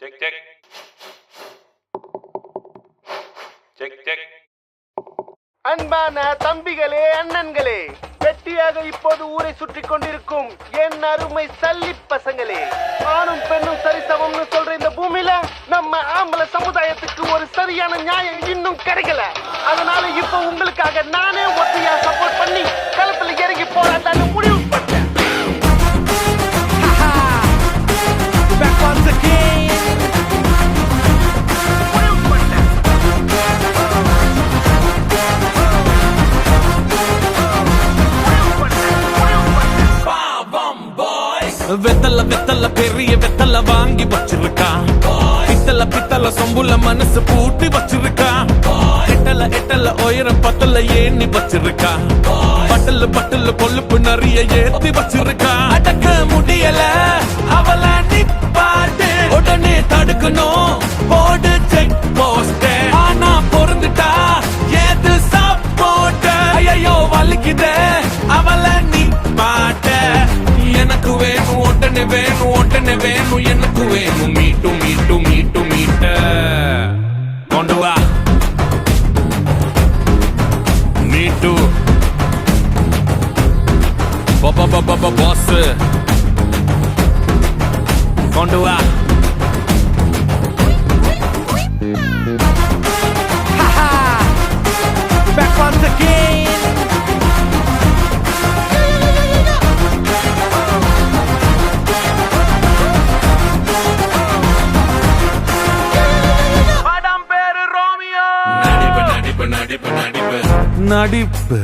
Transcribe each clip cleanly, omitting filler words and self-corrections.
Check check check check. அன்பான தம்பிகளே, அண்ணன்களே, வெட்டியாக இப்போது ஊரை சுற்றி கொண்டிருக்கும் என் அருமை சல்லி பசங்களே, ஆணும் பெண்ணும் சரிசமம்னு சொல்ற இந்த பூமியில நம்ம ஆம்பளை சமுதாயத்துக்கு ஒரு சரியான நியாயம் இன்னும் கிடைக்கல. அதனால இப்ப உங்களுக்காக நானே ஒத்தையா சப்போர்ட் பண்ணி களத்துல இறங்கி போராட்டான்னு முடிவு பண்ணேன். வெத்தல வெத்தல பெரிய வெத்தல வாங்கி வச்சிருக்கா, பித்தல பித்தல சொம்புல மனசு பூட்டி வச்சிருக்கா, எட்டல எட்டல உயரம் பத்தல ஏணி வச்சிருக்கா, பட்டல பட்டல கொழுப்பு நிறைய ஏத்தி வச்சிருக்கா. அடக்க முடியல அவள நிப்பாட்டு, உடனே தடுக்கணும் போடு செக் போஸ்ட். ஆனா பொருந்துட்டா ஏது சப்போர்ட், ஐயோ வலிக்குதே அவள நிப்பாட்ட. எனக்கு வேணும் ஒட்டனே வேணும் ஒட்டனே வேணும், எனக்கு வேணும் மீட்டு மீட்டு மீட்டு மீட்ட. கொண்டு வா மீட்டு பாஸ், கொண்டு வா. Back once again. நடிப்பு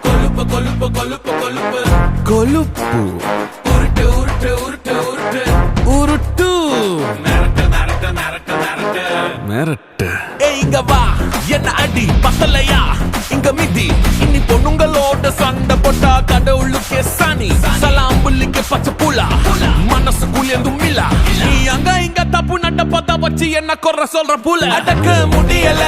கொழுப்பு கொழுப்பு கொழுப்பு கொழுப்பு கொழுப்பு, உருட்டு உருட்டு உருட்டு உருட்டு உருட்டு, மிரட்டு மிரட்டு மிரட்டு மிரட்டு மிரட்டு. இங்க வா என்ன அடி பத்தலையா இங்க மிதி, இன்னி பொண்ணுங்களோட சண்டை போட்டா கடவுளுக்கே சனி. சலாம் புள்ளிக்கு பச்சை புலா, மனசு குளியந்தும் மிலா. நீ அங்க இங்க தப்பு நட்ட பத்த வச்சு என்ன குறை சொல்ற புல. அடக்க முடியல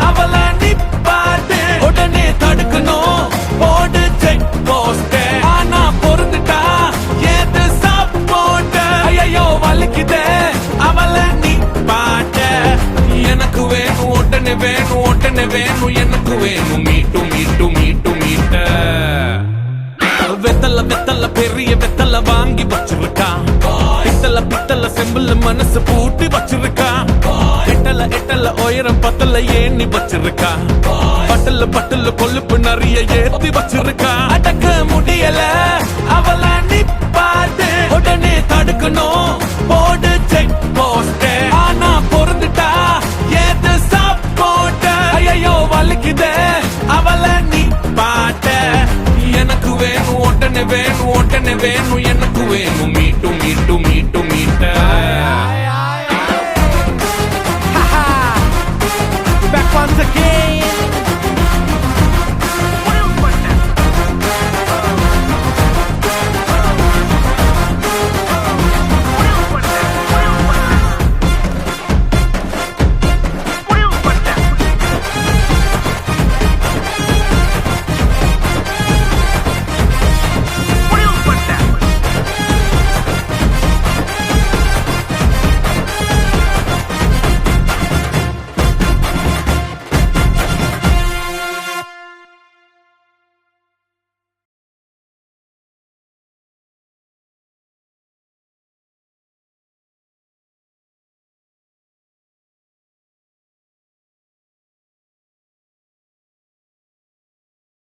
அவள நிப்பாட்டு, உடனே தடுக்கணும் போடு செக் போஸ்ட். ஆனா பொருந்துட்டா ஏது சப்போர்ட், ஐயோ வலிக்குதே அவள நிப்பாட்ட. எனக்கு வேணும் ஒட்டனே வேணும் ஒட்டனே வேணும், எனக்கு வேணும் மீட்டு மீட்டு மீட்டு மீட்ட. வெத்தல வெத்தல பெரிய வெத்தல வாங்கி வச்சிருக்கா, பித்தல பித்தல செம்புல மனசு பூட்டி வச்சிருக்கா, எட்டல எட்டல உயரம் பத்தல ஏணி வச்சிருக்கா, பட்டல பட்டல கொழுப்பு நிறைய ஏத்தி வச்சிருக்கா. அடக்க முடியல அவள நிப்பாட்டு, உடனே தடுக்கணும்